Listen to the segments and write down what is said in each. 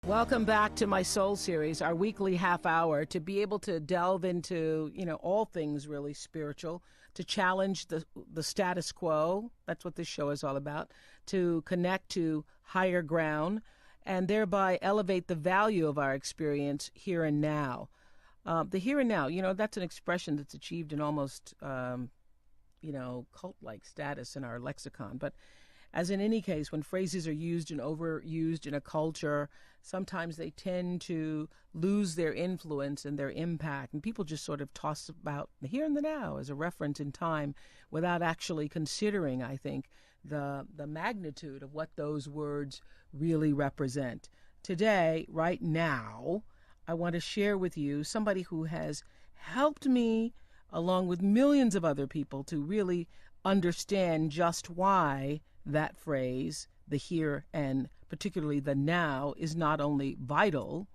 Welcome back to my Soul Series, our weekly half hour, to be able to delve into, all things really spiritual, to challenge the status quo. That's what this show is all about, to connect to higher ground and thereby elevate the value of our experience here and now. The here and now, that's an expression that's achieved an almost, cult-like status in our lexicon. But as in any case, when phrases are used and overused in a culture, sometimes they tend to lose their influence and their impact. And people just sort of toss about the here and the now as a reference in time without actually considering, I think, the magnitude of what those words really represent. Today, right now, I want to share with you somebody who has helped me, along with millions of other people, to really understand just why that phrase, the here and particularly the now, is not only vital,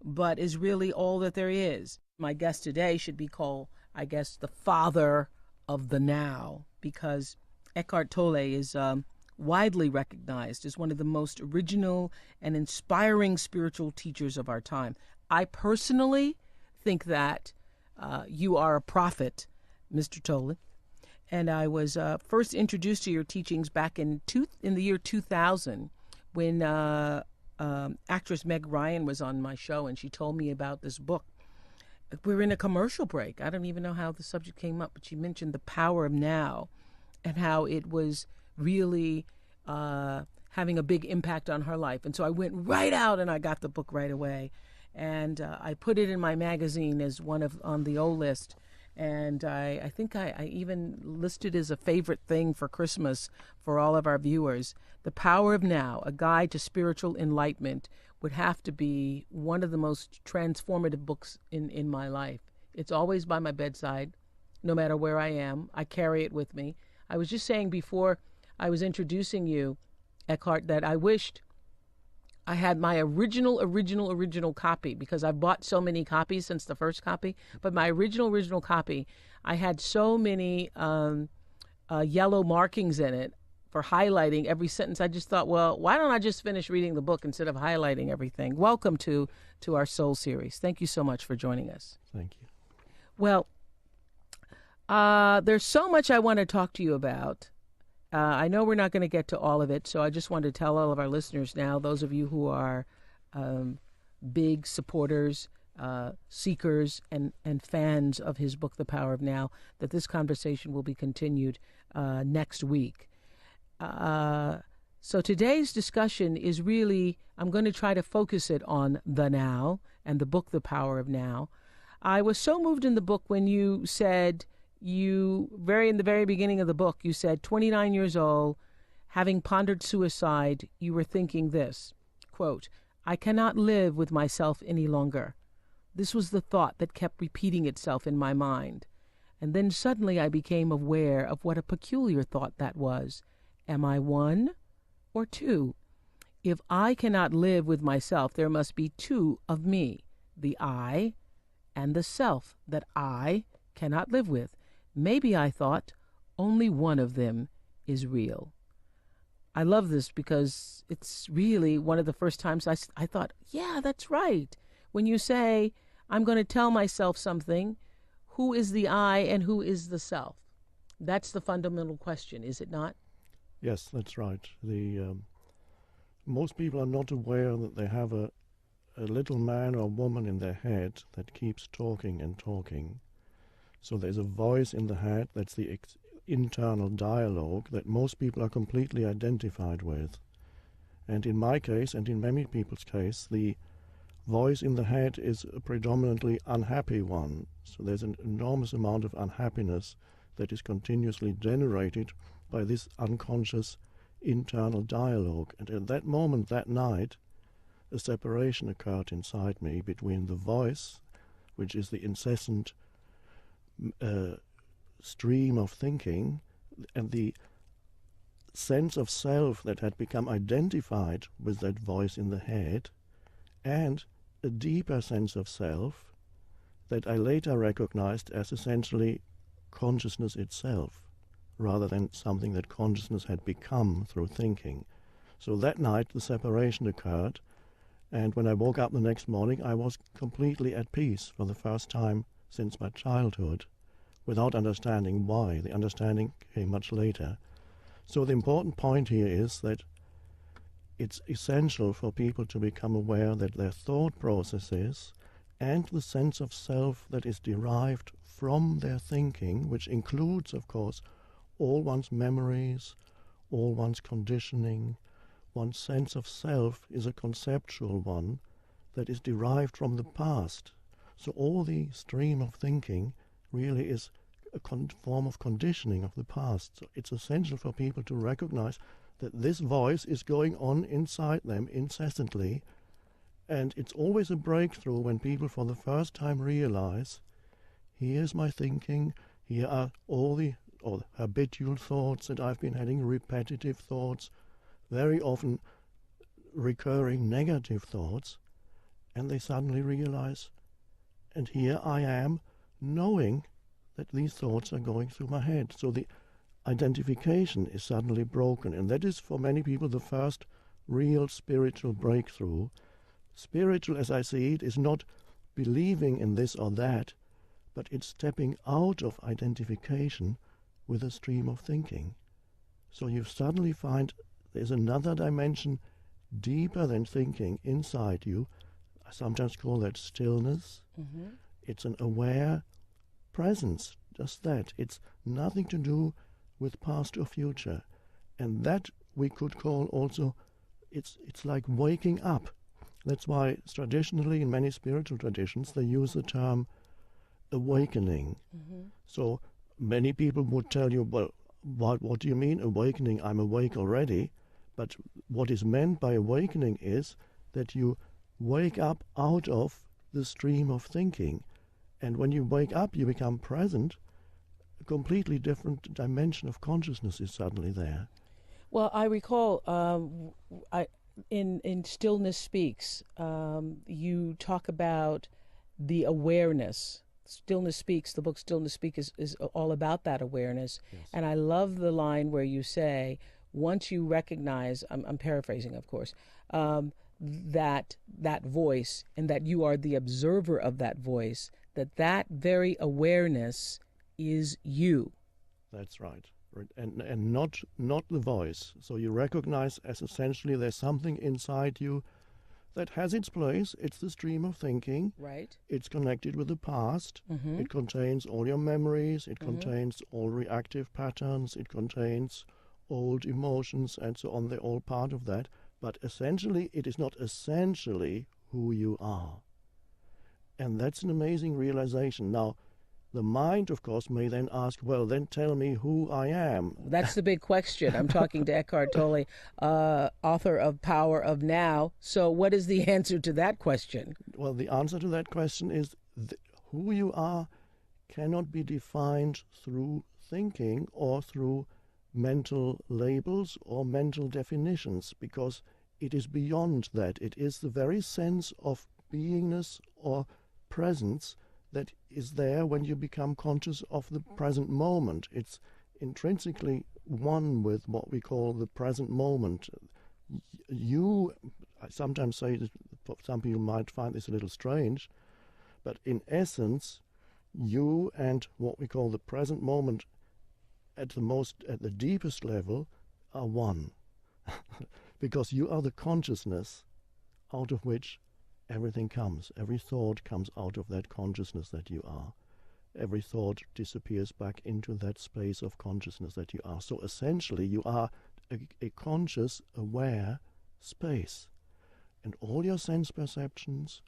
but is really all that there is. My guest today should be called, I guess, the father of the now, because Eckhart Tolle is widely recognized as one of the most original and inspiring spiritual teachers of our time. I personally think that you are a prophet, Mr. Tolle. And I was first introduced to your teachings back in the year 2000 when actress Meg Ryan was on my show, and she told me about this book. We were in a commercial break. I don't even know how the subject came up, but she mentioned the power of now and how it was really having a big impact on her life. And so I went right out and I got the book right away. And I put it in my magazine as on the O list. And I think I even listed as a favorite thing for Christmas for all of our viewers. The Power of Now, A Guide to Spiritual Enlightenment, would have to be one of the most transformative books in my life. It's always by my bedside, no matter where I am. I carry it with me. I was just saying before I was introducing you, Eckhart, that I wished I had my original copy, because I've bought so many copies since the first copy. But my original copy, I had so many yellow markings in it for highlighting every sentence. I just thought, well, why don't I just finish reading the book instead of highlighting everything? Welcome to our Soul Series. Thank you so much for joining us. Thank you. Well, there's so much I want to talk to you about. I know we're not going to get to all of it, so I just want to tell all of our listeners now, those of you who are big supporters, seekers, and fans of his book, The Power of Now, that this conversation will be continued next week. So today's discussion is really, I'm going to try to focus it on the now and the book, The Power of Now. I was so moved in the book when you said, in the very beginning of the book, you said, 29 years old, having pondered suicide, you were thinking this, quote, "I cannot live with myself any longer. This was the thought that kept repeating itself in my mind. And then suddenly I became aware of what a peculiar thought that was. Am I one or two? If I cannot live with myself, there must be two of me, the I and the self that I cannot live with. Maybe, I thought, only one of them is real." I love this because it's really one of the first times I thought, yeah, that's right. When you say, I'm going to tell myself something, who is the I and who is the self? That's the fundamental question, is it not? Yes, that's right. Most people are not aware that they have a little man or woman in their head that keeps talking and talking. So there's a voice in the head, that's the internal dialogue that most people are completely identified with. And in my case, and in many people's case, the voice in the head is a predominantly unhappy one. So there's an enormous amount of unhappiness that is continuously generated by this unconscious internal dialogue. And at that moment, that night, a separation occurred inside me between the voice, which is the incessant stream of thinking, and the sense of self that had become identified with that voice in the head, and a deeper sense of self that I later recognized as essentially consciousness itself, rather than something that consciousness had become through thinking. So that night the separation occurred, And when I woke up the next morning, I was completely at peace for the first time since my childhood, without understanding why. The understanding came much later. So the important point here is that it's essential for people to become aware that their thought processes and the sense of self that is derived from their thinking, which includes, of course, all one's memories, all one's conditioning, one's sense of self is a conceptual one that is derived from the past. So all the stream of thinking really is a form of conditioning of the past. So it's essential for people to recognize that this voice is going on inside them incessantly, and it's always a breakthrough when people for the first time realize, here's my thinking, here are all the habitual thoughts that I've been having, repetitive thoughts, very often recurring negative thoughts, and they suddenly realize, and here I am knowing that these thoughts are going through my head. So the identification is suddenly broken, and that is for many people the first real spiritual breakthrough. Spiritual, as I see it, is not believing in this or that, but it's stepping out of identification with a stream of thinking. So you suddenly find there's another dimension deeper than thinking inside you. I sometimes call that stillness. Mm-hmm. It's an aware presence, just that. It's nothing to do with past or future. And that we could call also, it's like waking up. That's why traditionally in many spiritual traditions they use the term awakening. Mm-hmm. So many people would tell you, well, what do you mean awakening? I'm awake already. But what is meant by awakening is that you wake up out of the stream of thinking. And when you wake up, you become present. A completely different dimension of consciousness is suddenly there. Well, I recall in Stillness Speaks, you talk about the awareness. Stillness Speaks, the book Stillness Speaks is all about that awareness. Yes. And I love the line where you say, once you recognize, I'm paraphrasing, of course, that voice, and that you are the observer of that voice, that very awareness is you. That's right. And not the voice. So you recognize as essentially there's something inside you that has its place. It's the stream of thinking. Right. It's connected with the past. Mm-hmm. It contains all your memories. It mm-hmm. contains all reactive patterns. It contains old emotions and so on. They're all part of that. But essentially, it is not essentially who you are. And that's an amazing realization. Now, the mind, of course, may then ask, well, then tell me who I am. That's the big question. I'm talking to Eckhart Tolle, author of Power of Now. So what is the answer to that question? Well, the answer to that question is who you are cannot be defined through thinking or through mental labels or mental definitions, because it is beyond that. It is the very sense of beingness or presence that is there when you become conscious of the present moment. It's intrinsically one with what we call the present moment. I sometimes say that some people might find this a little strange, but in essence, you and what we call the present moment at the deepest level are one. Because you are the consciousness out of which everything comes. Every thought comes out of that consciousness that you are. Every thought disappears back into that space of consciousness that you are. So essentially you are a conscious, aware space. And all your sense perceptions,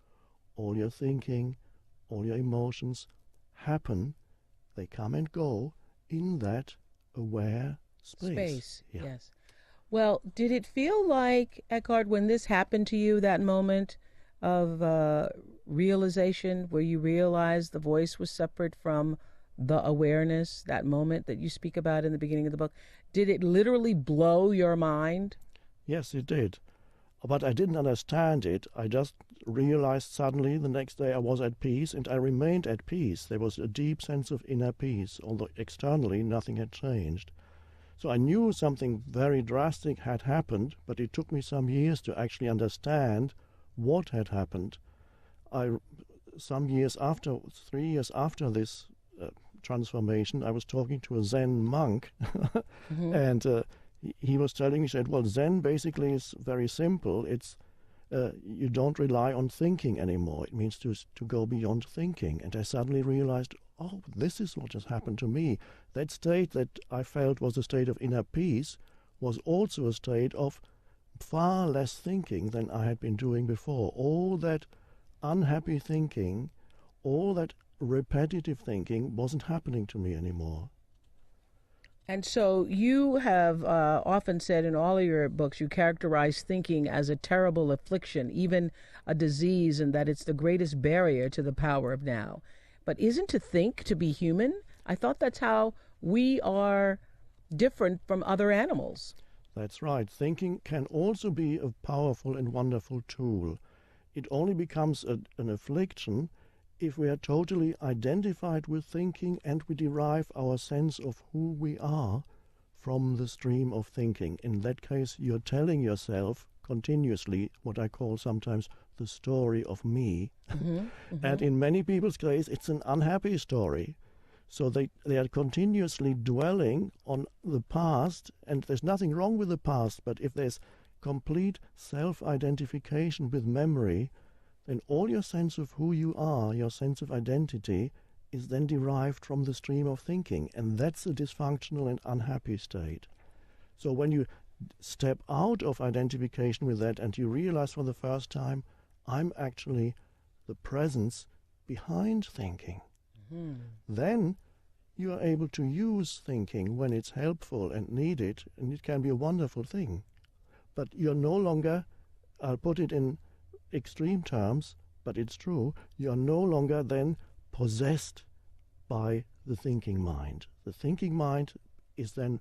all your thinking, all your emotions happen, they come and go in that aware space. Yeah. Yes. Well, did it feel like, Eckhart, when this happened to you, that moment of realization where you realized the voice was separate from the awareness, that moment that you speak about in the beginning of the book, did it literally blow your mind? Yes, it did. But I didn't understand it. I just realized suddenly the next day I was at peace, and I remained at peace. There was a deep sense of inner peace, although externally nothing had changed. So I knew something very drastic had happened, but it took me some years to actually understand what had happened. Some years after, 3 years after this transformation, I was talking to a Zen monk, and he was telling me, he said, well, Zen basically is very simple. It's you don't rely on thinking anymore. It means to go beyond thinking. And I suddenly realized, oh, this is what has happened to me. That state that I felt was a state of inner peace was also a state of far less thinking than I had been doing before. All that unhappy thinking, all that repetitive thinking wasn't happening to me anymore. And so you have often said in all of your books, you characterize thinking as a terrible affliction, even a disease, and that it's the greatest barrier to the power of now. But isn't to think to be human? I thought that's how we are different from other animals. That's right. Thinking can also be a powerful and wonderful tool. It only becomes an affliction if we are totally identified with thinking and we derive our sense of who we are from the stream of thinking. In that case, you're telling yourself continuously what I call sometimes the story of me. And in many people's case, it's an unhappy story. So they are continuously dwelling on the past, and there's nothing wrong with the past, but if there's complete self-identification with memory, then all your sense of who you are, your sense of identity, is then derived from the stream of thinking, and that's a dysfunctional and unhappy state. So when you step out of identification with that and you realize for the first time, I'm actually the presence behind thinking, then you are able to use thinking when it's helpful and needed, and it can be a wonderful thing. But you're no longer, I'll put it in extreme terms, but it's true, you are no longer then possessed by the thinking mind. The thinking mind is then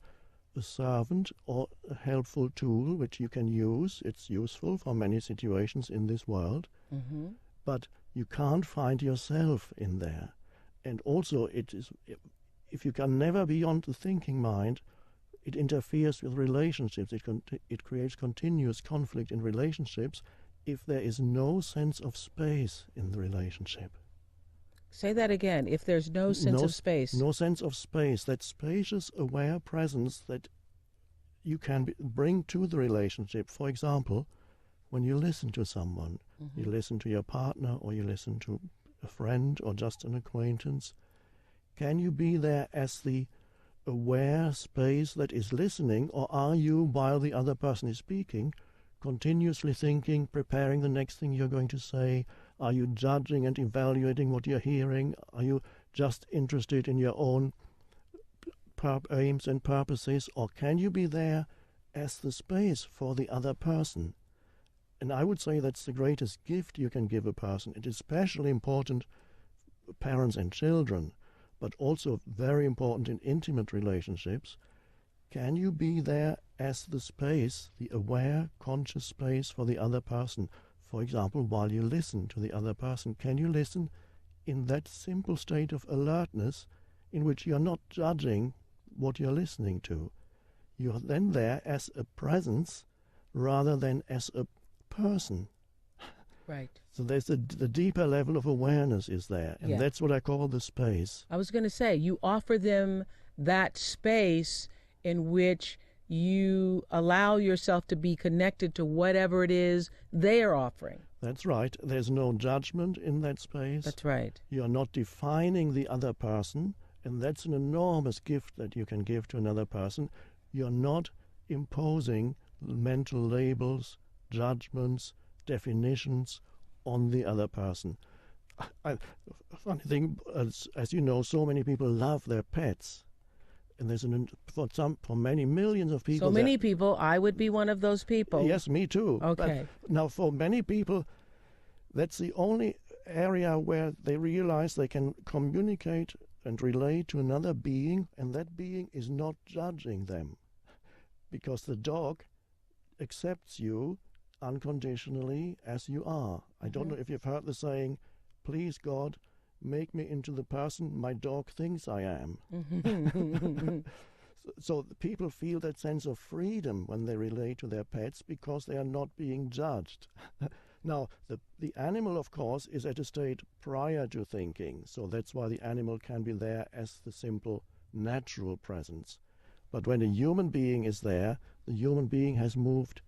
a servant or a helpful tool which you can use. It's useful for many situations in this world, but you can't find yourself in there. And also, if you can never be beyond the thinking mind, it interferes with relationships. It creates continuous conflict in relationships if there is no sense of space in the relationship. Say that again. If there's no sense of space. No sense of space. That spacious, aware presence that you can bring to the relationship. For example, when you listen to someone, you listen to your partner or you listen to a friend or just an acquaintance, can you be there as the aware space that is listening, or are you, while the other person is speaking, continuously thinking, preparing the next thing you're going to say? Are you judging and evaluating what you're hearing? Are you just interested in your own aims and purposes? Or can you be there as the space for the other person? And I would say that's the greatest gift you can give a person. It is especially important for parents and children, but also very important in intimate relationships. Can you be there as the space, the aware, conscious space for the other person? For example, while you listen to the other person, can you listen in that simple state of alertness in which you're not judging what you're listening to? You're then there as a presence rather than as a person. Right. So there's the deeper level of awareness is there, and that's what I call the space. I was going to say, you offer them that space in which you allow yourself to be connected to whatever it is they are offering. That's right. There's no judgment in that space. That's right. You're not defining the other person, and that's an enormous gift that you can give to another person. You're not imposing mental labels, judgments, definitions on the other person. Funny thing, as you know, so many people love their pets. And there's for many millions of people. So many people, I would be one of those people. Yes, me too. Okay. But now, for many people, that's the only area where they realize they can communicate and relate to another being, and that being is not judging them. Because the dog accepts you unconditionally as you are. I don't know if you've heard the saying, please God, make me into the person my dog thinks I am. So people feel that sense of freedom when they relate to their pets because they are not being judged. Now, the animal, of course, is at a state prior to thinking, so that's why the animal can be there as the simple natural presence. But when a human being is there, the human being has moved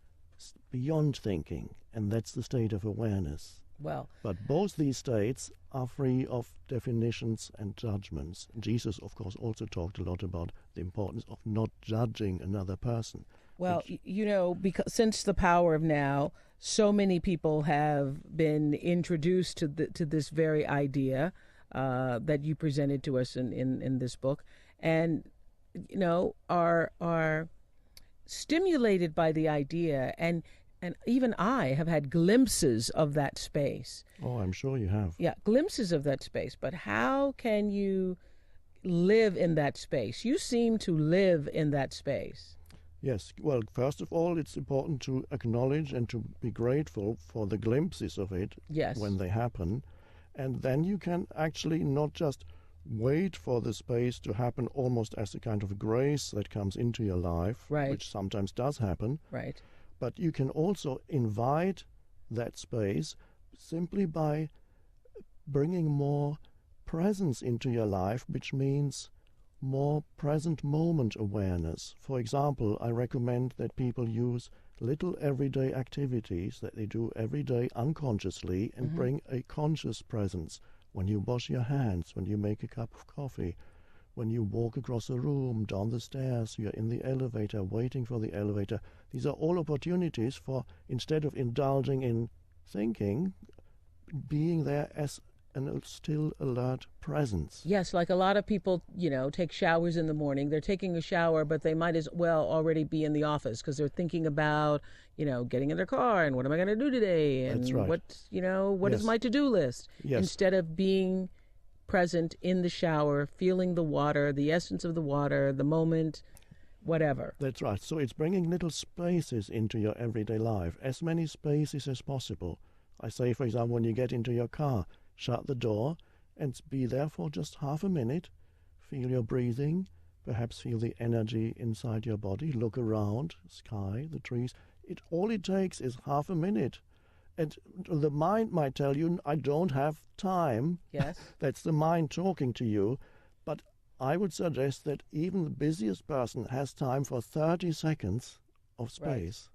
beyond thinking, and that's the state of awareness. Well, but both these states are free of definitions and judgments. Jesus, of course, also talked a lot about the importance of not judging another person. Well, because since the power of now, so many people have been introduced to this very idea that you presented to us in this book, and are stimulated by the idea, and even I have had glimpses of that space. Oh, I'm sure you have. Yeah, glimpses of that space. But how can you live in that space? You seem to live in that space. Yes, well, first of all, it's important to acknowledge and to be grateful for the glimpses of it when they happen. And then you can actually not just wait for the space to happen almost as a kind of grace that comes into your life, which sometimes does happen. Right. But you can also invite that space simply by bringing more presence into your life, which means more present moment awareness. For example, I recommend that people use little everyday activities that they do every day unconsciously and bring a conscious presence. When you wash your hands, when you make a cup of coffee, when you walk across a room, down the stairs, you're in the elevator, waiting for the elevator. These are all opportunities for, instead of indulging in thinking, being there as a still alert presence. Yes, like a lot of people, take showers in the morning. They're taking a shower, but they might as well already be in the office because they're thinking about, getting in their car and what am I going to do today? And that's right. What is my to-do list? Yes. Instead of being present in the shower, feeling the water, the essence of the water, the moment, whatever. That's right. So it's bringing little spaces into your everyday life, as many spaces as possible. I say, for example, when you get into your car, shut the door and be there for just half a minute. Feel your breathing, perhaps feel the energy inside your body. Look around, sky, the trees. All it takes is half a minute. And the mind might tell you, I don't have time. Yes. That's the mind talking to you. But I would suggest that even the busiest person has time for 30 seconds of space.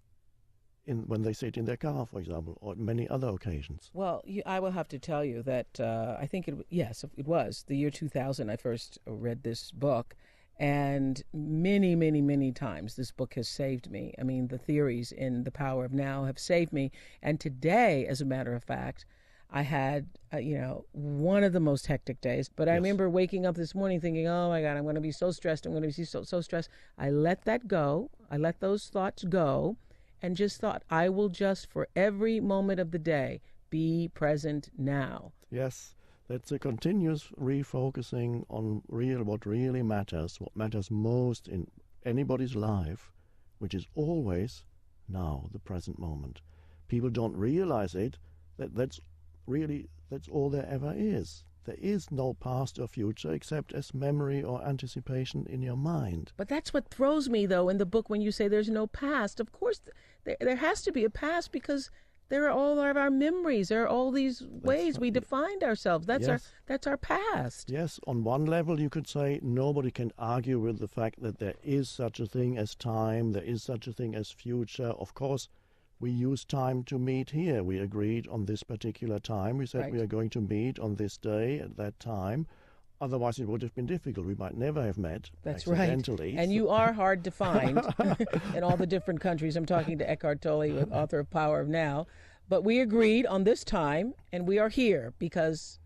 When they sit in their car, for example, or many other occasions. Well, I will have to tell you that I think it was the year 2000 I first read this book, and many, many, many times this book has saved me. I mean, the theories in The Power of Now have saved me. And today, as a matter of fact, I had, one of the most hectic days. But I remember waking up this morning thinking, oh, my God, I'm going to be so stressed. I'm going to be so stressed. I let that go. I let those thoughts go. And just thought, I will just, for every moment of the day, be present now. Yes, that's a continuous refocusing on what really matters, what matters most in anybody's life, which is always now, the present moment. People don't realize that's all there ever is. There is no past or future except as memory or anticipation in your mind. But that's what throws me, though, in the book when you say there's no past. Of course, there has to be a past because there are all of our memories. There are all these ways we defined ourselves. That's our past. Yes, on one level you could say nobody can argue with the fact that there is such a thing as time, there is such a thing as future. Of course, we use time to meet here. We agreed on this particular time. We said we are going to meet on this day at that time. Otherwise, it would have been difficult. We might never have met accidentally. And you are hard to find in all the different countries. I'm talking to Eckhart Tolle, author of Power of Now. But we agreed on this time, and we are here because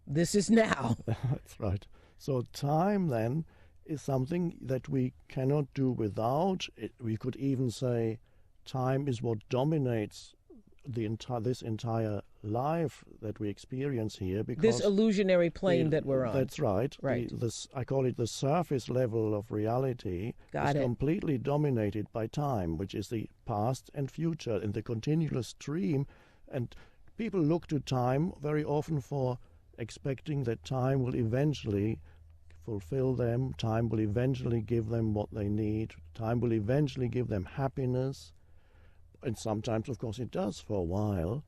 this is now. That's right. So time, then, is something that we cannot do without. We could even say time is what dominates this entire life that we experience here. Because this illusionary plane that we're on. That's right. Right. I call it the surface level of reality. Is completely dominated by time, which is the past and future in the continuous stream. And people look to time very often for expecting that time will eventually fulfill them. Time will eventually give them what they need. Time will eventually give them happiness. And sometimes, of course, it does for a while.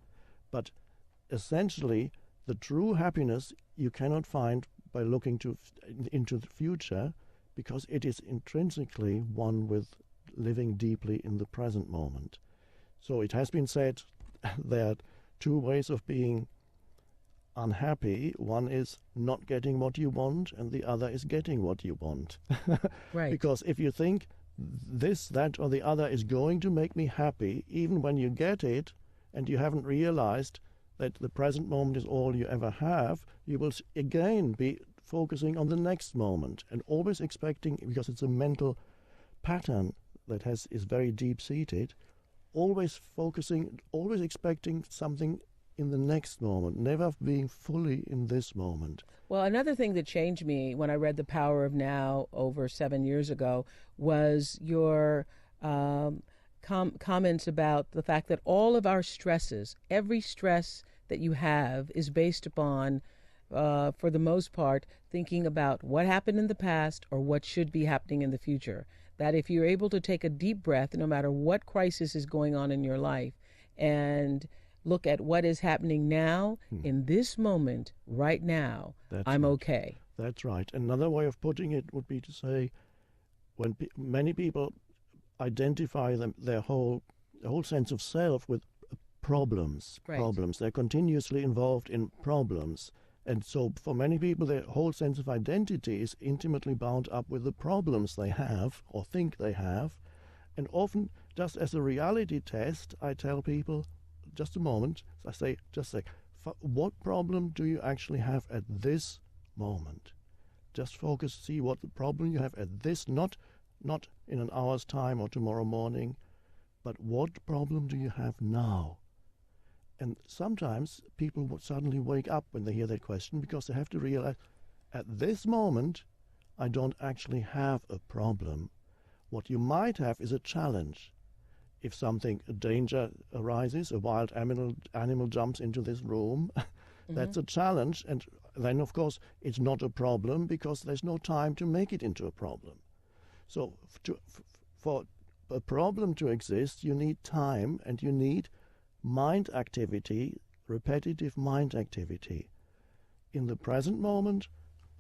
But essentially, the true happiness you cannot find by looking into the future, because it is intrinsically one with living deeply in the present moment. So it has been said there are two ways of being unhappy. One is not getting what you want, and the other is getting what you want. Right. Because if you think this, that, or the other is going to make me happy, even when you get it, and you haven't realized that the present moment is all you ever have, you will again be focusing on the next moment and always expecting, because it's a mental pattern that is very deep-seated, always focusing, always expecting something in the next moment, never being fully in this moment. Well, another thing that changed me when I read The Power of Now over 7 years ago was your comments about the fact that all of our stresses, every stress that you have, is based upon, for the most part, thinking about what happened in the past or what should be happening in the future. That if you're able to take a deep breath, no matter what crisis is going on in your life, and look at what is happening now, in this moment, right now, I'm right. okay. That's right. Another way of putting it would be to say, when many people identify their whole sense of self with problems. Right. Problems. They're continuously involved in problems. And so for many people, their whole sense of identity is intimately bound up with the problems they have or think they have. And often, just as a reality test, I tell people, just a moment, I say, what problem do you actually have at this moment? Just focus, see what the problem you have at this, not in an hour's time or tomorrow morning, but what problem do you have now? And sometimes people would suddenly wake up when they hear that question, because they have to realize, at this moment, I don't actually have a problem. What you might have is a challenge. If a danger arises, a wild animal jumps into this room, that's a challenge. And then, of course, it's not a problem because there's no time to make it into a problem. So for a problem to exist, you need time and you need mind activity, repetitive mind activity. In the present moment,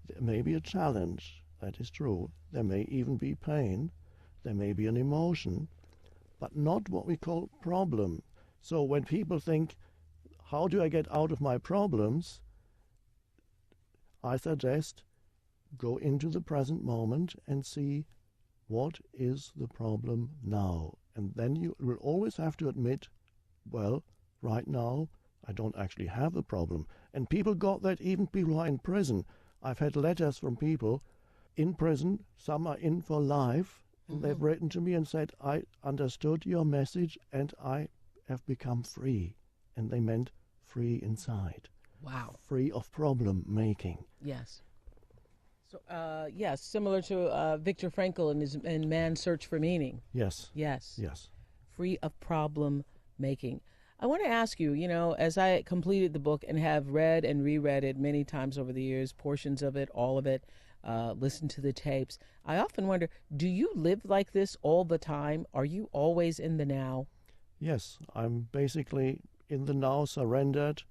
there may be a challenge, that is true. There may even be pain. There may be an emotion, but not what we call problem. So when people think, how do I get out of my problems? I suggest go into the present moment and see what is the problem now. And then you will always have to admit, well, right now, I don't actually have the problem. And people got that, even people who are in prison. I've had letters from people in prison, some are in for life, and they've written to me and said, I understood your message and I have become free. And they meant free inside. Wow. Free of problem making. Yes. So, yes, similar to Viktor Frankl in Man's Search for Meaning. Yes. Yes. Yes. Free of problem making. I want to ask you, as I completed the book and have read and reread it many times over the years, portions of it, all of it, listened to the tapes, I often wonder, do you live like this all the time? Are you always in the now? Yes, I'm basically in the now, surrendered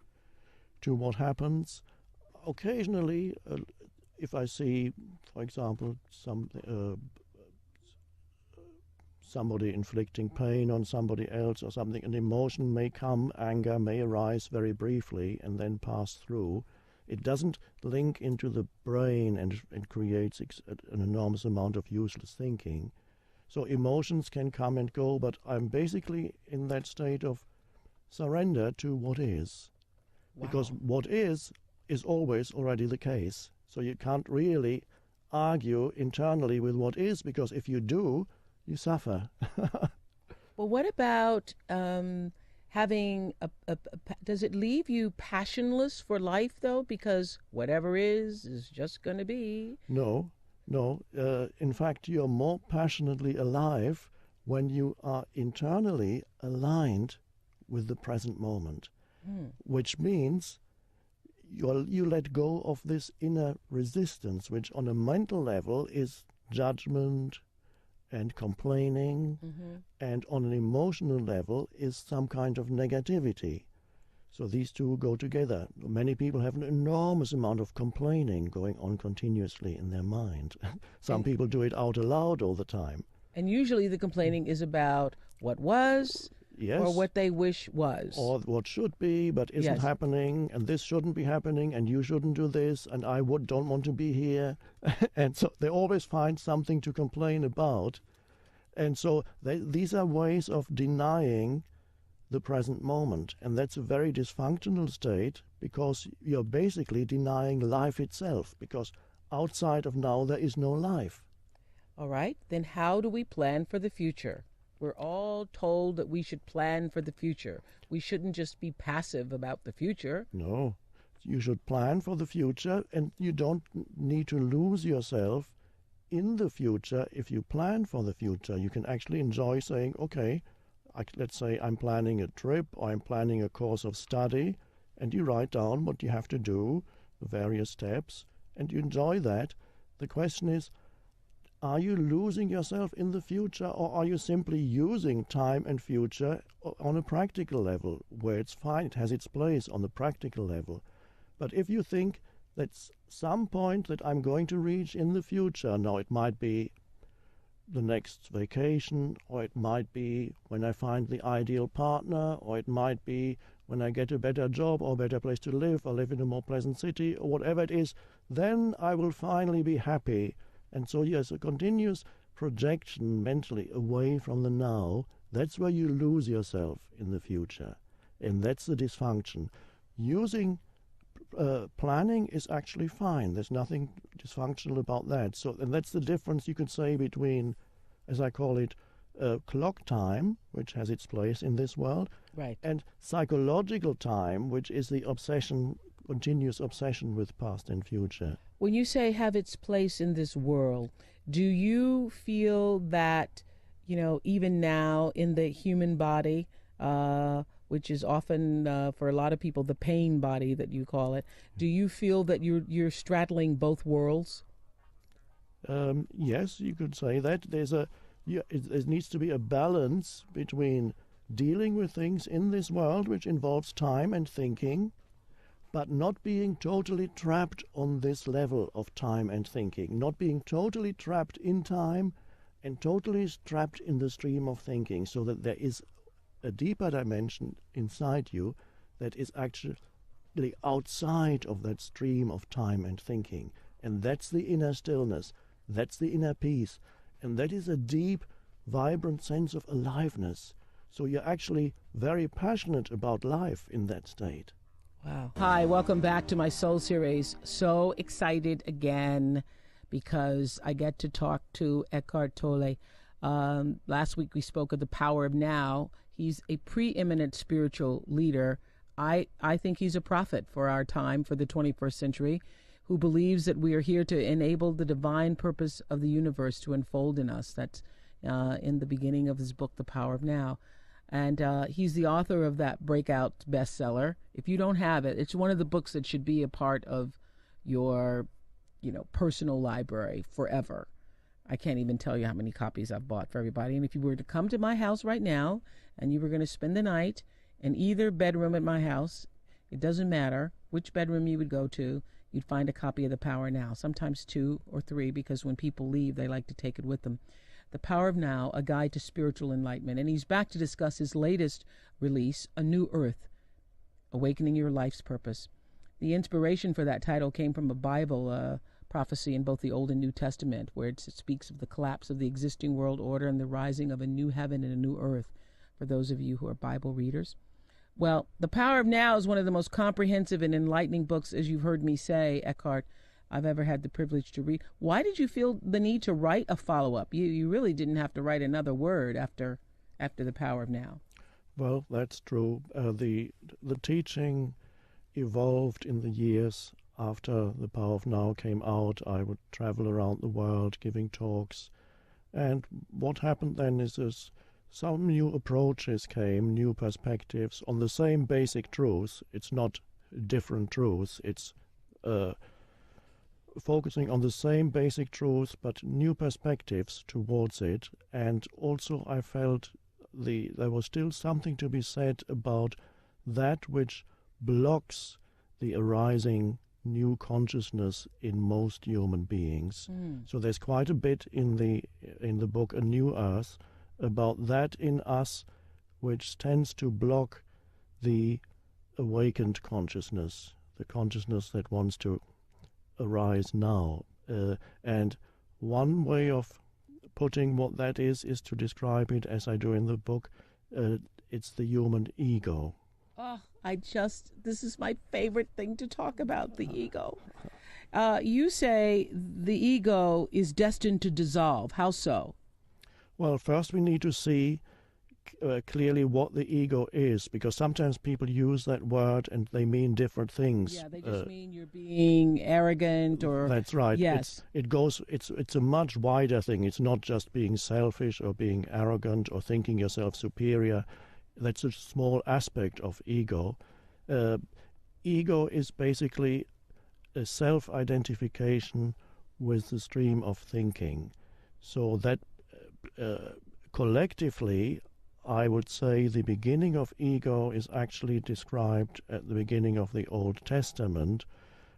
to what happens. Occasionally, if I see, for example, somebody inflicting pain on somebody else or something, an emotion may come, anger may arise very briefly and then pass through. It doesn't link into the brain and creates an enormous amount of useless thinking. So emotions can come and go, but I'm basically in that state of surrender to what is. Wow. Because what is always already the case. So you can't really argue internally with what is, because if you do, you suffer. Well, what about having does it leave you passionless for life, though? Because whatever is just going to be. No. In fact, you're more passionately alive when you are internally aligned with the present moment, which means you let go of this inner resistance, which on a mental level is judgment and complaining, and on an emotional level is some kind of negativity. So these two go together. Many people have an enormous amount of complaining going on continuously in their mind. Some people do it out aloud all the time. And usually the complaining is about what was, Yes. or what they wish was. Or what should be, but isn't happening, and this shouldn't be happening, and you shouldn't do this, and I don't want to be here. And so they always find something to complain about. And so these are ways of denying the present moment. And that's a very dysfunctional state, because you're basically denying life itself, because outside of now there is no life. All right, then how do we plan for the future? We're all told that we should plan for the future. We shouldn't just be passive about the future. No, you should plan for the future, and you don't need to lose yourself in the future. If you plan for the future, you can actually enjoy saying, okay, let's say I'm planning a trip, or I'm planning a course of study, and you write down what you have to do, the various steps, and you enjoy that. The question is, are you losing yourself in the future, or are you simply using time and future on a practical level, where it's fine, it has its place on the practical level? But if you think that's some point that I'm going to reach in the future, now it might be the next vacation, or it might be when I find the ideal partner, or it might be when I get a better job or a better place to live, or live in a more pleasant city, or whatever it is, then I will finally be happy. And so yes, a continuous projection mentally away from the now, that's where you lose yourself in the future. And that's the dysfunction. Using planning is actually fine. There's nothing dysfunctional about that. So, and that's the difference, you could say, between, as I call it, clock time, which has its place in this world, right, and psychological time, which is the obsession, continuous obsession with past and future. When you say have its place in this world, do you feel that, even now in the human body, which is often for a lot of people the pain body that you call it, do you feel that you're straddling both worlds? Yes, you could say that. There needs to be a balance between dealing with things in this world, which involves time and thinking, but not being totally trapped on this level of time and thinking, not being totally trapped in time and totally trapped in the stream of thinking, so that there is a deeper dimension inside you that is actually outside of that stream of time and thinking. And that's the inner stillness, that's the inner peace, and that is a deep, vibrant sense of aliveness. So you're actually very passionate about life in that state. Wow. Hi, welcome back to my Soul Series. So excited again because I get to talk to Eckhart Tolle. Last week we spoke of the power of now. He's a preeminent spiritual leader. I think he's a prophet for our time, for the 21st century, who believes that we are here to enable the divine purpose of the universe to unfold in us. That's in the beginning of his book, The Power of Now. And he's the author of that breakout bestseller. If you don't have it, it's one of the books that should be a part of your, personal library forever. I can't even tell you how many copies I've bought for everybody. And if you were to come to my house right now and you were going to spend the night in either bedroom at my house, it doesn't matter which bedroom you would go to, you'd find a copy of The Power Now, sometimes 2 or 3, because when people leave, they like to take it with them. The Power of Now, A Guide to Spiritual Enlightenment. And he's back to discuss his latest release, A New Earth, Awakening Your Life's Purpose. The inspiration for that title came from a Bible prophecy in both the Old and New Testament, where it speaks of the collapse of the existing world order and the rising of a new heaven and a new earth, for those of you who are Bible readers. Well, The Power of Now is one of the most comprehensive and enlightening books, as you've heard me say, Eckhart, I've ever had the privilege to read. Why did you feel the need to write a follow-up? You really didn't have to write another word after The Power of Now. Well, that's true. The teaching evolved in the years after The Power of Now came out. I would travel around the world giving talks. And what happened then is some new approaches came, new perspectives on the same basic truths. It's not different truths. It's focusing on the same basic truths, but new perspectives towards it. And also I felt there was still something to be said about that which blocks the arising new consciousness in most human beings. So there's quite a bit in the book A New Earth about that in us which tends to block the awakened consciousness, the consciousness that wants to arise now. And one way of putting what that is to describe it, as I do in the book, it's the human ego. Oh, this is my favorite thing to talk about, the ego. You say the ego is destined to dissolve. How so? Well, first we need to see clearly what the ego is, because sometimes people use that word and they mean different things. Yeah, they just mean you're being arrogant or... That's right. Yes. It's a much wider thing. It's not just being selfish or being arrogant or thinking yourself superior. That's a small aspect of ego. Ego is basically a self-identification with the stream of thinking. So that collectively, I would say the beginning of ego is actually described at the beginning of the Old Testament,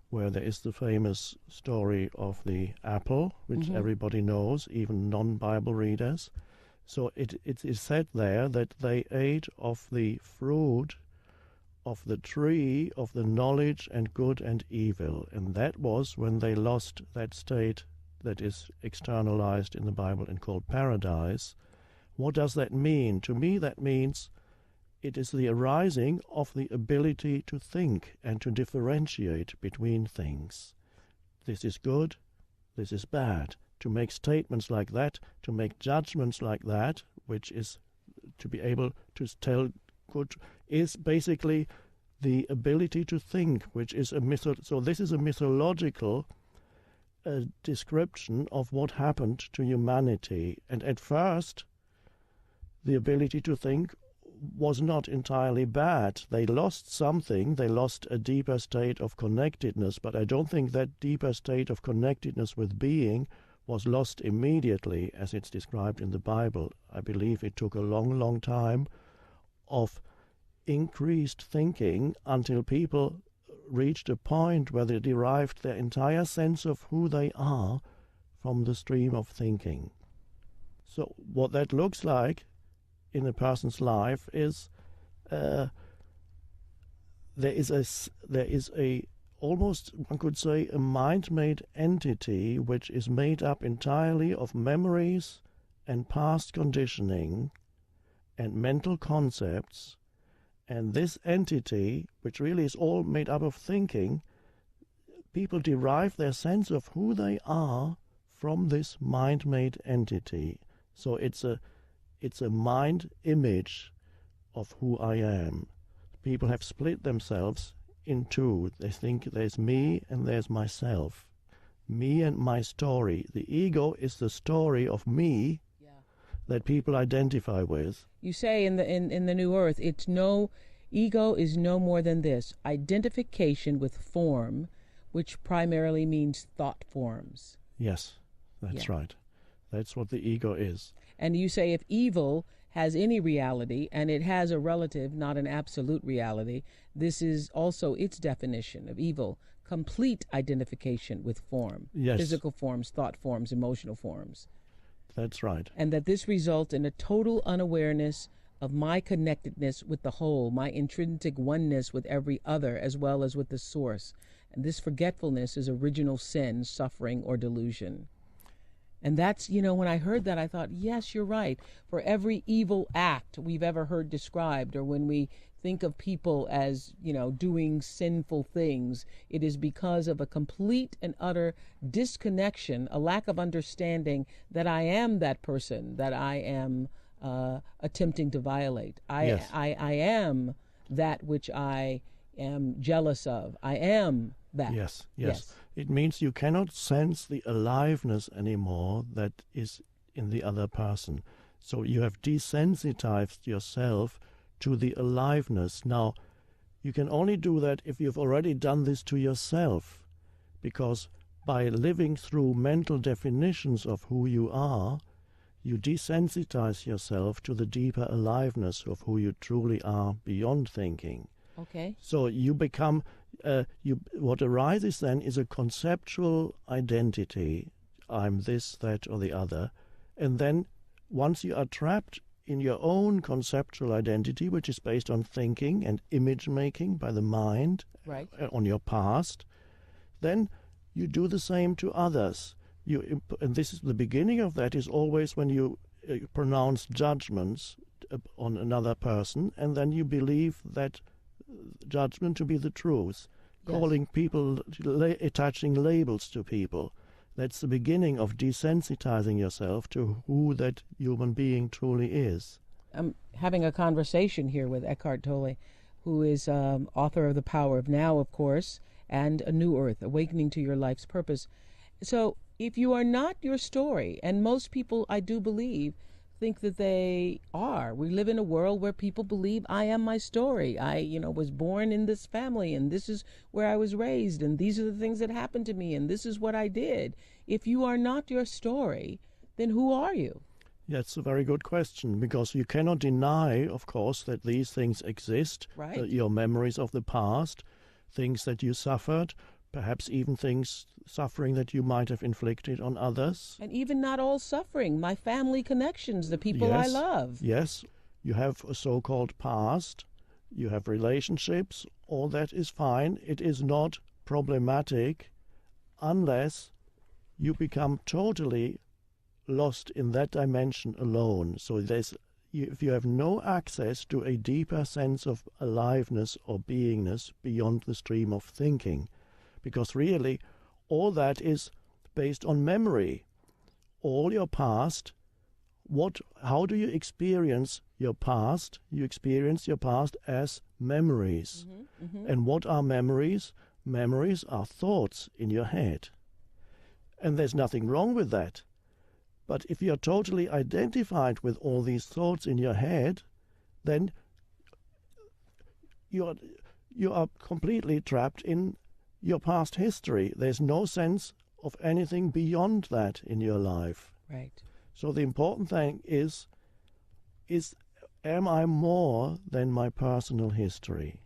where there is the famous story of the apple, which everybody knows, even non-Bible readers. So it is said there that they ate of the fruit of the tree of the knowledge and good and evil. And that was when they lost that state that is externalized in the Bible and called paradise. What does that mean? To me, that means it is the arising of the ability to think and to differentiate between things. This is good, this is bad. To make statements like that, to make judgments like that, which is to be able to tell good, is basically the ability to think, which is a so this is a mythological description of what happened to humanity. And at first, the ability to think was not entirely bad. They lost something, they lost a deeper state of connectedness, but I don't think that deeper state of connectedness with being was lost immediately, as it's described in the Bible. I believe it took a long, long time of increased thinking until people reached a point where they derived their entire sense of who they are from the stream of thinking. So what that looks like in a person's life is there is a almost, one could say, a mind-made entity which is made up entirely of memories and past conditioning and mental concepts. And this entity, which really is all made up of thinking, people derive their sense of who they are from this mind-made entity. So it's a mind image of who I am. People have split themselves in two. They think there's me and there's myself. Me and my story. The ego is the story of me that people identify with. You say in the New Earth, ego is no more than this: identification with form, which primarily means thought forms. Yes, that's right. That's what the ego is. And you say if evil has any reality, and it has a relative, not an absolute reality, this is also its definition of evil: complete identification with form, physical forms, thought forms, emotional forms. That's right. And that this results in a total unawareness of my connectedness with the whole, my intrinsic oneness with every other, as well as with the source. And this forgetfulness is original sin, suffering, or delusion. And that's, when I heard that, I thought, yes, you're right. For every evil act we've ever heard described, or when we think of people as, doing sinful things, it is because of a complete and utter disconnection, a lack of understanding that I am that person that I am attempting to violate. I am that which I am jealous of. I am that. Yes. It means you cannot sense the aliveness anymore that is in the other person. So you have desensitized yourself to the aliveness. Now, you can only do that if you've already done this to yourself, because by living through mental definitions of who you are, you desensitize yourself to the deeper aliveness of who you truly are beyond thinking. Okay. So you become, what arises then is a conceptual identity. I'm this, that, or the other. And then once you are trapped in your own conceptual identity, which is based on thinking and image making by the mind, Right. On your past, then you do the same to others. And this is the beginning of that is always when you pronounce judgments on another person, and then you believe that judgment to be the truth, Yes. calling people, attaching labels to people. That's the beginning of desensitizing yourself to who that human being truly is. I'm having a conversation here with Eckhart Tolle, who is author of The Power of Now, of course, and A New Earth, Awakening to Your Life's Purpose. So if you are not your story, and most people, I do believe, think that they are. We live in a world where people believe I am my story. I, was born in this family, and this is where I was raised, and these are the things that happened to me, and this is what I did. If you are not your story, then who are you? That's a very good question, because you cannot deny, of course, that these things exist. Right. Your memories of the past, things that you suffered, perhaps even suffering that you might have inflicted on others. And even not all suffering, my family connections, the people I love. Yes, you have a so-called past, you have relationships, all that is fine. It is not problematic unless you become totally lost in that dimension alone. So if you have no access to a deeper sense of aliveness or beingness beyond the stream of thinking, because really all that is based on memory. All your past, how do you experience your past? You experience your past as memories. Mm-hmm, mm-hmm. And what are memories? Memories are thoughts in your head. And there's nothing wrong with that. But if you're totally identified with all these thoughts in your head, then you are completely trapped in your past history. There's no sense of anything beyond that in your life. Right. So the important thing is am I more than my personal history?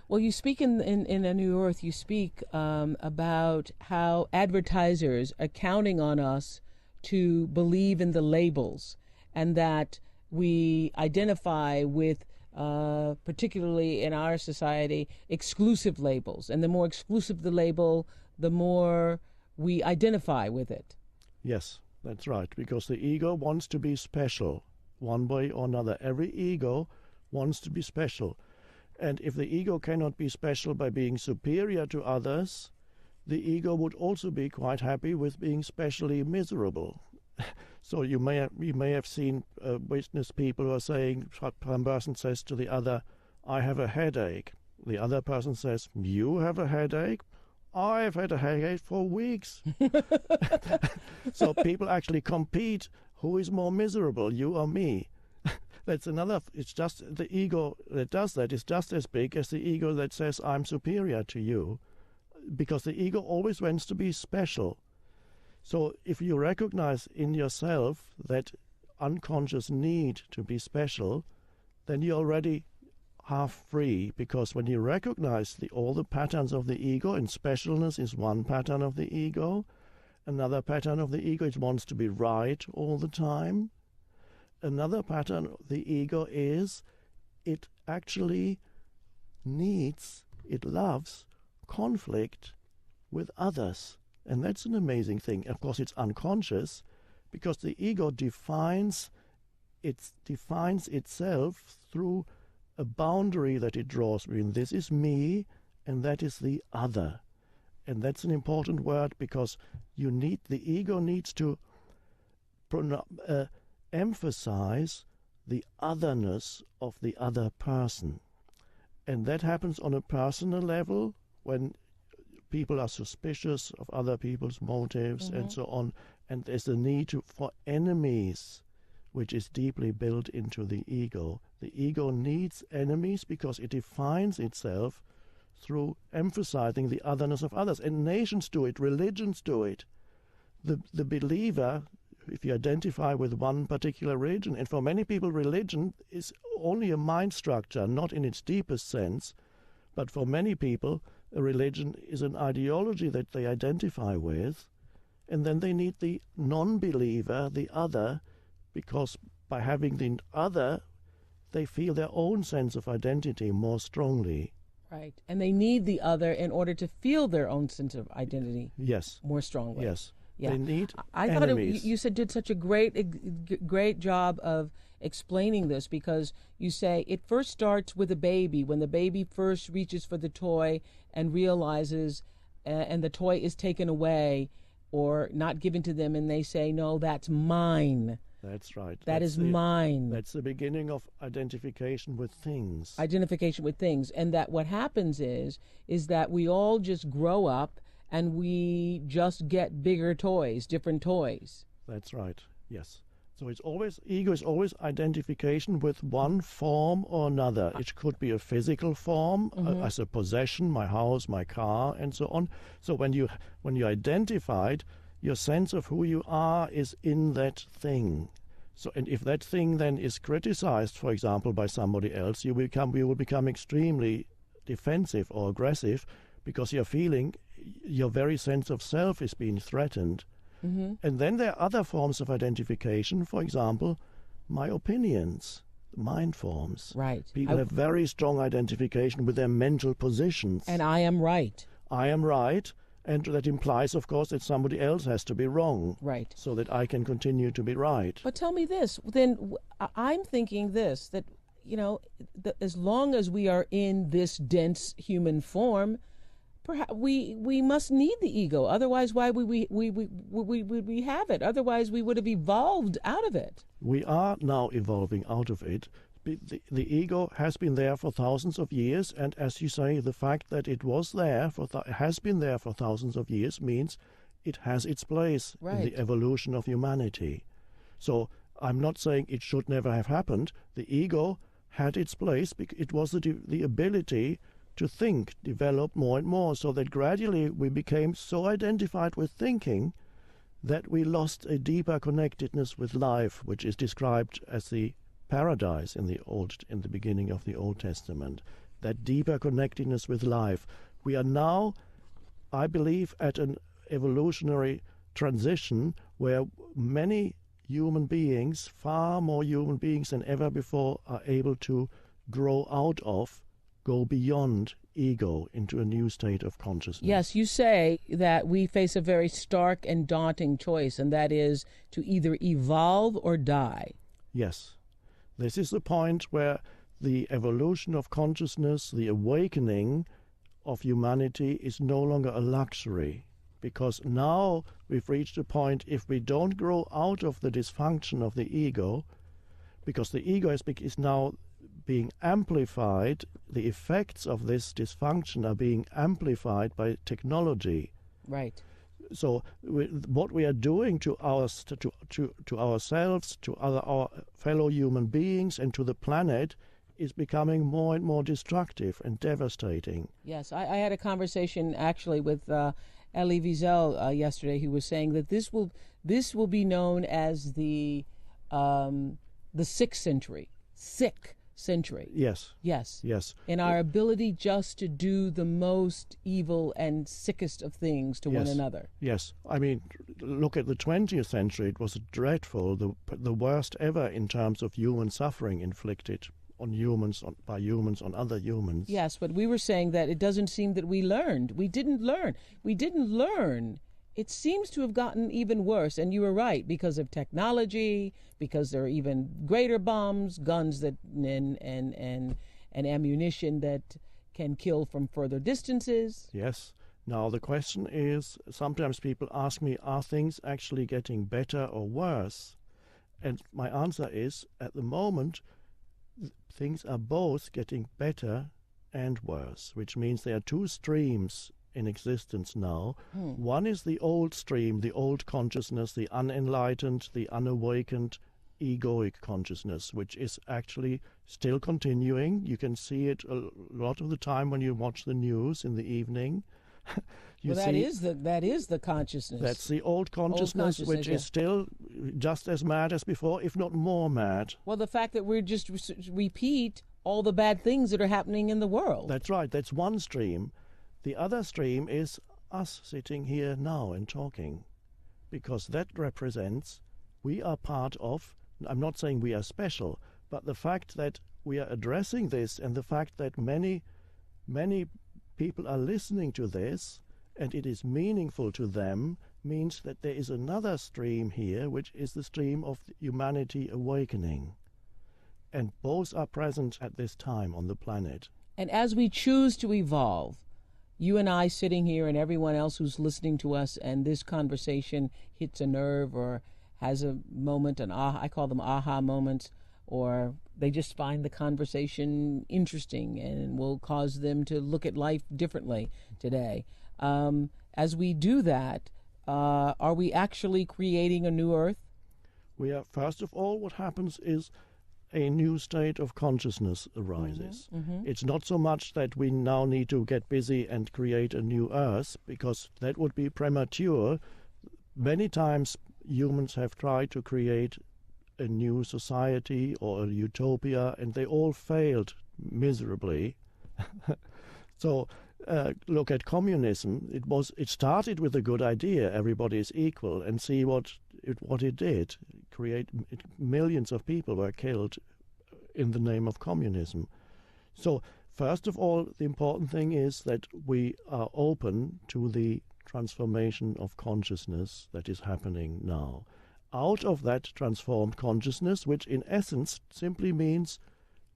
Well, you speak in A New Earth, you speak about how advertisers are counting on us to believe in the labels, and that we identify with, particularly in our society, exclusive labels. And the more exclusive the label, the more we identify with it. Yes, that's right, because the ego wants to be special one way or another. Every ego wants to be special. And if the ego cannot be special by being superior to others, the ego would also be quite happy with being specially miserable. So you may have seen witness people who are saying, one person says to the other, I have a headache. The other person says, you have a headache? I've had a headache for weeks. So people actually compete. Who is more miserable, you or me? That's another, it's just the ego that does that is just as big as the ego that says, I'm superior to you. Because the ego always wants to be special. So if you recognize in yourself that unconscious need to be special, then you're already half free, because when you recognize all the patterns of the ego, and specialness is one pattern of the ego, another pattern of the ego, it wants to be right all the time. Another pattern of the ego is it actually it loves conflict with others. And that's an amazing thing. Of course, it's unconscious, because the ego defines itself through a boundary that it draws between this is me and that is the other. And that's an important word, because the ego needs to emphasize the otherness of the other person. And that happens on a personal level when people are suspicious of other people's motives and so on. And there's a need for enemies, which is deeply built into the ego. The ego needs enemies because it defines itself through emphasizing the otherness of others. And nations do it, religions do it. The believer, if you identify with one particular religion, and for many people religion is only a mind structure, not in its deepest sense, But for many people, a religion is an ideology that they identify with, and then they need the non-believer, the other, because by having the other, they feel their own sense of identity more strongly. Right. And they need the other in order to feel their own sense of identity more strongly. Yes. Yeah. They need I enemies. thought you said did such a great job of explaining this, because you say it first starts with a baby, when the baby first reaches for the toy and realizes and the toy is taken away or not given to them, and they say, no, that's mine. That's right. That is mine. That's the beginning of identification with things. Identification with things. And that what happens is that we all just grow up and we just get bigger toys, different toys. That's right, yes. So ego is always identification with one form or another. It could be a physical form, as a possession, my house, my car, and so on. So when you identified, your sense of who you are is in that thing. So, and if that thing then is criticized, for example, by somebody else, you will become extremely defensive or aggressive, because you're feeling your very sense of self is being threatened. Mm-hmm. And then there are other forms of identification. For example, my opinions, mind forms. Right. People have very strong identification with their mental positions. And I am right. I am right. And that implies, of course, that somebody else has to be wrong. Right. So that I can continue to be right. But tell me this, then I'm thinking this, that, as long as we are in this dense human form, perhaps we must need the ego. Otherwise, why would we have it? Otherwise, we would have evolved out of it. We are now evolving out of it. The ego has been there for thousands of years, and as you say, the fact that it was there has been there for thousands of years means it has its place in the evolution of humanity. So I'm not saying it should never have happened. The ego had its place because it was the ability to think developed more and more, so that gradually we became so identified with thinking that we lost a deeper connectedness with life, which is described as the paradise in the beginning of the Old Testament. That deeper connectedness with life. We are now, I believe, at an evolutionary transition where many human beings, far more human beings than ever before, are able to go beyond ego into a new state of consciousness. Yes, you say that we face a very stark and daunting choice, and that is to either evolve or die. Yes. This is the point where the evolution of consciousness, the awakening of humanity, is no longer a luxury. Because now we've reached a point, if we don't grow out of the dysfunction of the ego, because the ego is now being amplified, the effects of this dysfunction are being amplified by technology. Right. So what we are doing to ourselves, to our fellow human beings, and to the planet is becoming more and more destructive and devastating. Yes, I had a conversation actually with Elie Wiesel yesterday, who was saying that this will be known as the 6th century. Sick century. Yes. Yes. Yes. In our ability just to do the most evil and sickest of things to one another. Yes. I mean, look at the 20th century. It was dreadful, the worst ever in terms of human suffering inflicted on humans, by humans on other humans. Yes, but we were saying that it doesn't seem that we learned. We didn't learn. It seems to have gotten even worse, and you were right, because of technology, because there are even greater bombs, guns that and ammunition that can kill from further distances. Yes. Now the question is, sometimes people ask me, are things actually getting better or worse? And my answer is, at the moment, things are both getting better and worse, which means there are two streams in existence now. One is the old stream, the old consciousness, the unenlightened, the unawakened, egoic consciousness, which is actually still continuing. You can see it a lot of the time when you watch the news in the evening. That is the consciousness. That's the old consciousness, which is still just as mad as before, if not more mad. Well, the fact that we just repeat all the bad things that are happening in the world. That's right. That's one stream. The other stream is us sitting here now and talking, because that represents we are part of, I'm not saying we are special, but the fact that we are addressing this and the fact that many people are listening to this and it is meaningful to them means that there is another stream here, which is the stream of humanity awakening. And both are present at this time on the planet. And as we choose to evolve, you and I sitting here and everyone else who's listening to us, and this conversation hits a nerve or has a moment, I call them aha moments, or they just find the conversation interesting and will cause them to look at life differently today. As we do that, are we actually creating a new earth? We are, first of all, what happens is a new state of consciousness arises. It's not so much that we now need to get busy and create a new earth, because that would be premature. Many times humans have tried to create a new society or a utopia, and they all failed miserably. So look at communism. It started with a good idea, everybody is equal, and see what it did. Millions of people were killed in the name of communism. So first of all, the important thing is that we are open to the transformation of consciousness that is happening now. Out of that transformed consciousness, which in essence simply means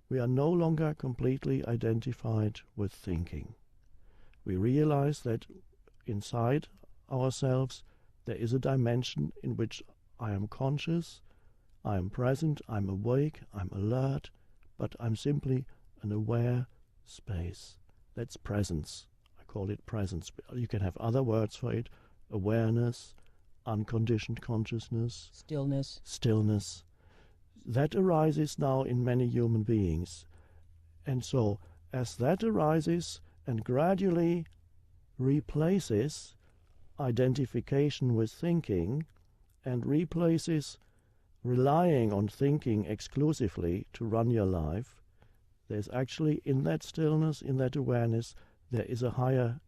we are no longer completely identified with thinking. We realize that inside ourselves there is a dimension in which I am conscious, I am present, I'm awake, I'm alert, but I'm simply an aware space. That's presence. I call it presence. You can have other words for it: awareness, unconditioned consciousness, stillness. That arises now in many human beings. And so, as that arises and gradually replaces identification with thinking and replaces relying on thinking exclusively to run your life, there's actually, in that stillness, in that awareness, there is a higher,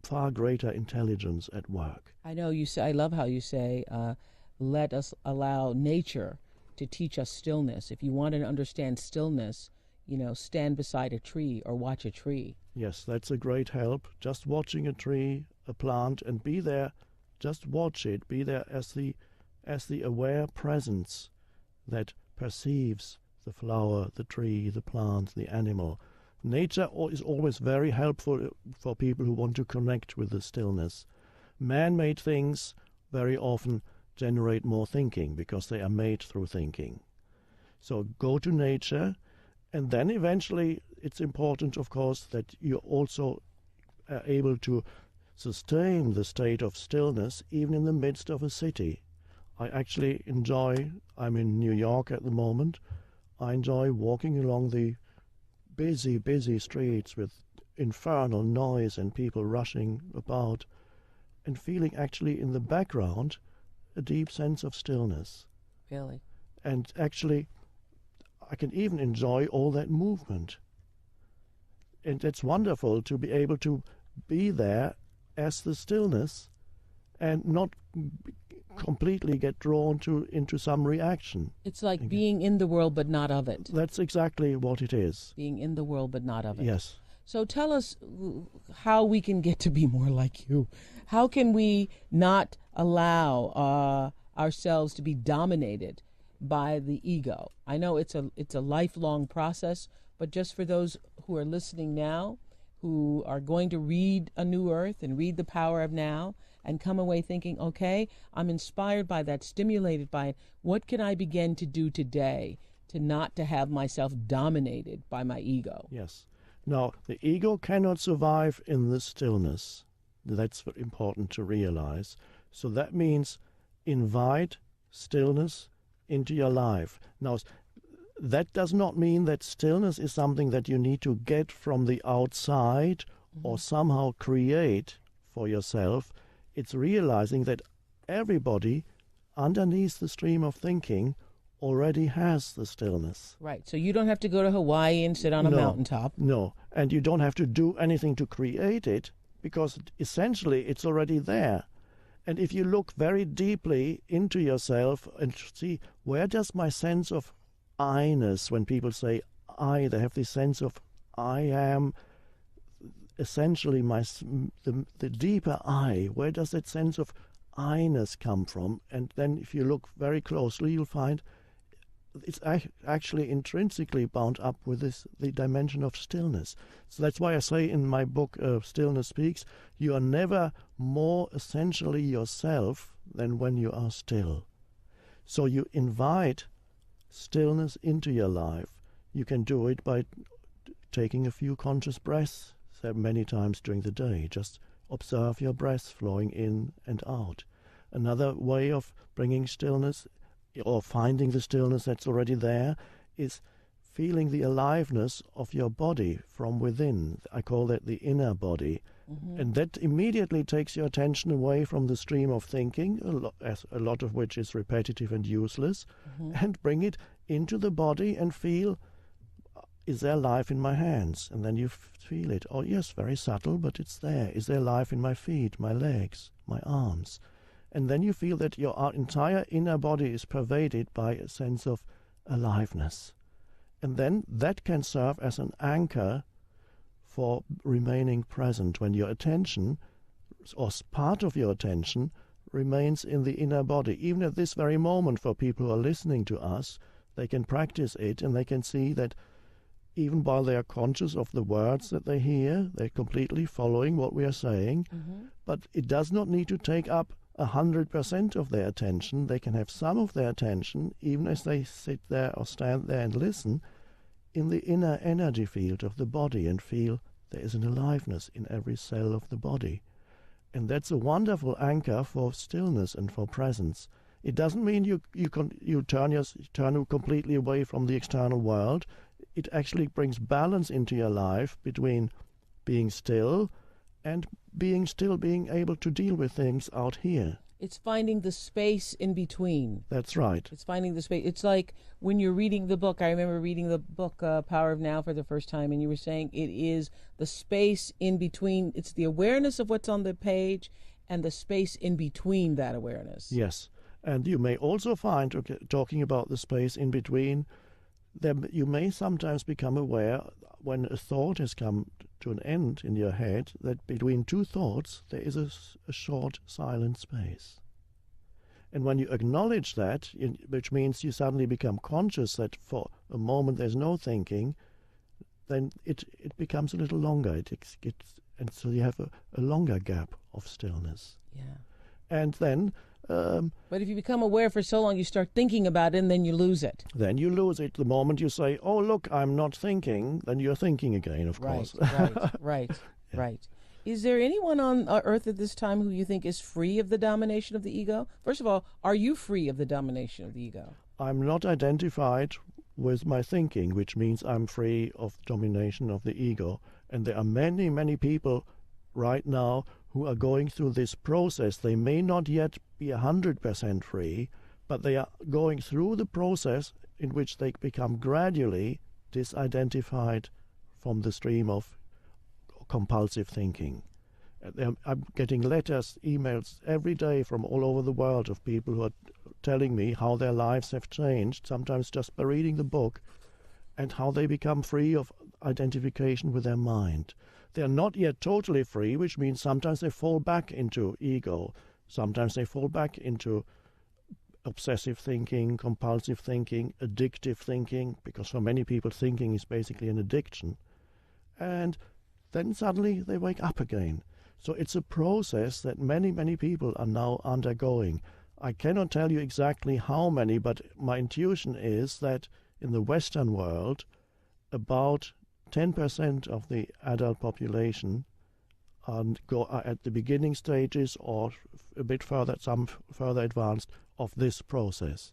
far greater intelligence at work. I know you say, I love how you say, let us allow nature to teach us stillness. If you want to understand stillness, stand beside a tree or watch a tree. Yes, that's a great help. Just watching a tree, a plant, and be there, just watch it, be there as the aware presence that perceives the flower, the tree, the plant, the animal. Nature is always very helpful for people who want to connect with the stillness. Man-made things very often generate more thinking because they are made through thinking. So go to nature, and then eventually it's important, of course, that you also are able to sustain the state of stillness even in the midst of a city. I actually enjoy, I'm in New York at the moment, I enjoy walking along the busy streets with infernal noise and people rushing about, and feeling actually in the background a deep sense of stillness. Really? And actually, I can even enjoy all that movement. And it's wonderful to be able to be there as the stillness and not completely get drawn into some reaction. It's like being in the world but not of it. That's exactly what it is. Being in the world but not of it. Yes. So tell us how we can get to be more like you. How can we not allow ourselves to be dominated by the ego? I know it's a lifelong process, but just for those who are listening now, who are going to read A New Earth and read The Power of Now and come away thinking, okay, I'm inspired by that, stimulated by it. What can I begin to do today to have myself dominated by my ego? Yes. Now, the ego cannot survive in the stillness. That's important to realize. So that means invite stillness into your life. Now, that does not mean that stillness is something that you need to get from the outside or somehow create for yourself. It's realizing that everybody underneath the stream of thinking already has the stillness. Right. So you don't have to go to Hawaii and sit on a mountaintop. No, and you don't have to do anything to create it, because essentially it's already there. And if you look very deeply into yourself and see, where does my sense of I-ness, when people say I, they have this sense of I am essentially the deeper I. Where does that sense of I-ness come from? And then if you look very closely, you'll find it's actually intrinsically bound up with the dimension of stillness. So that's why I say in my book, Stillness Speaks, you are never more essentially yourself than when you are still. So you invite stillness into your life. You can do it by taking a few conscious breaths many times during the day. Just observe your breath flowing in and out. Another way of bringing stillness or finding the stillness that's already there is feeling the aliveness of your body from within. I call that the inner body. Mm-hmm. And that immediately takes your attention away from the stream of thinking, a lot of which is repetitive and useless, and bring it into the body and feel, is there life in my hands? And then you feel it. Oh yes, very subtle, but it's there. Is there life in my feet, my legs, my arms? And then you feel that your entire inner body is pervaded by a sense of aliveness. And then that can serve as an anchor for remaining present when your attention, or part of your attention, remains in the inner body. Even at this very moment, for people who are listening to us, they can practice it and they can see that even while they are conscious of the words that they hear, they're completely following what we are saying. Mm-hmm. But it does not need to take up 100% of their attention. They can have some of their attention, even as they sit there or stand there and listen, in the inner energy field of the body and feel there is an aliveness in every cell of the body. And that's a wonderful anchor for stillness and for presence. It doesn't mean you turn completely away from the external world. It actually brings balance into your life between being still and being able to deal with things out here. It's finding the space in between. That's right. It's finding the space. It's like when you're reading the book. I remember reading the book Power of Now for the first time, and you were saying it is the space in between. It's the awareness of what's on the page and the space in between that awareness. Yes. And you may also find, talking about the space in between, that you may sometimes become aware when a thought has come to an end in your head, that between two thoughts there is a short silent space. And when you acknowledge that, which means you suddenly become conscious that for a moment there's no thinking, then it becomes a little longer. And so you have a longer gap of stillness. Yeah. And then but if you become aware for so long, you start thinking about it, and then you lose it. Then you lose it. The moment you say, oh, look, I'm not thinking, then you're thinking again, of course. Right. Is there anyone on Earth at this time who you think is free of the domination of the ego? First of all, are you free of the domination of the ego? I'm not identified with my thinking, which means I'm free of domination of the ego. And there are many, many people right now who are going through this process. They may not yet be 100% free, but they are going through the process in which they become gradually disidentified from the stream of compulsive thinking. I'm getting letters, emails every day from all over the world of people who are telling me how their lives have changed, sometimes just by reading the book, and how they become free of identification with their mind. They are not yet totally free, which means sometimes they fall back into ego. Sometimes they fall back into obsessive thinking, compulsive thinking, addictive thinking, because for many people thinking is basically an addiction. And then suddenly they wake up again. So it's a process that many, many people are now undergoing. I cannot tell you exactly how many, but my intuition is that in the Western world, about 10% of the adult population are at the beginning stages or a bit further, some further advanced, of this process.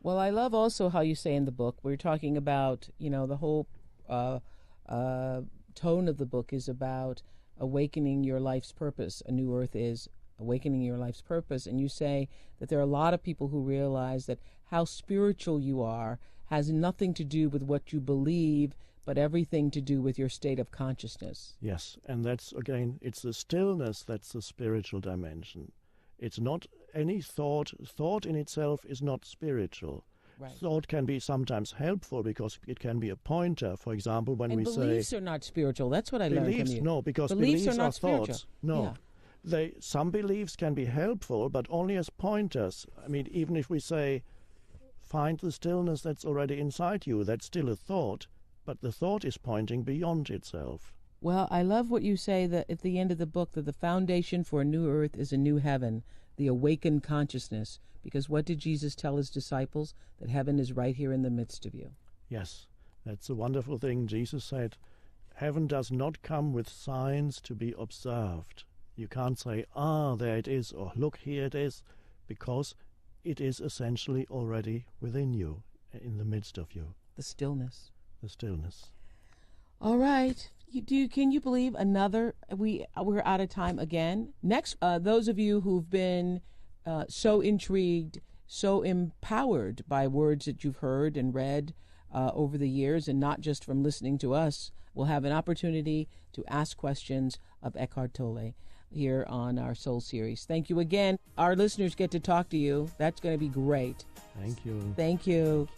Well, I love also how you say in the book, we're talking about, the whole tone of the book is about awakening your life's purpose. A New Earth is Awakening Your Life's Purpose, and you say that there are a lot of people who realize that how spiritual you are has nothing to do with what you believe, but everything to do with your state of consciousness. Yes, and that's, again, it's the stillness that's the spiritual dimension. It's not any thought. Thought in itself is not spiritual. Right. Thought can be sometimes helpful because it can be a pointer. For example, when we say... beliefs are not spiritual. That's what I learned from you. No, because beliefs beliefs are not spiritual. thoughts. No. Yeah. Some beliefs can be helpful, but only as pointers. I mean, even if we say, find the stillness that's already inside you, that's still a thought, but the thought is pointing beyond itself. Well, I love what you say that at the end of the book, that the foundation for a new earth is a new heaven, the awakened consciousness. Because what did Jesus tell his disciples? That heaven is right here in the midst of you. Yes, that's a wonderful thing. Jesus said, heaven does not come with signs to be observed. You can't say, there it is, or look, here it is, because it is essentially already within you, in the midst of you. The stillness. The stillness. All right. Can you believe we're out of time again? Next, those of you who've been so intrigued, so empowered by words that you've heard and read over the years, and not just from listening to us, will have an opportunity to ask questions of Eckhart Tolle here on our Soul Series. Thank you again. Our listeners get to talk to you. That's going to be great. Thank you. Thank you.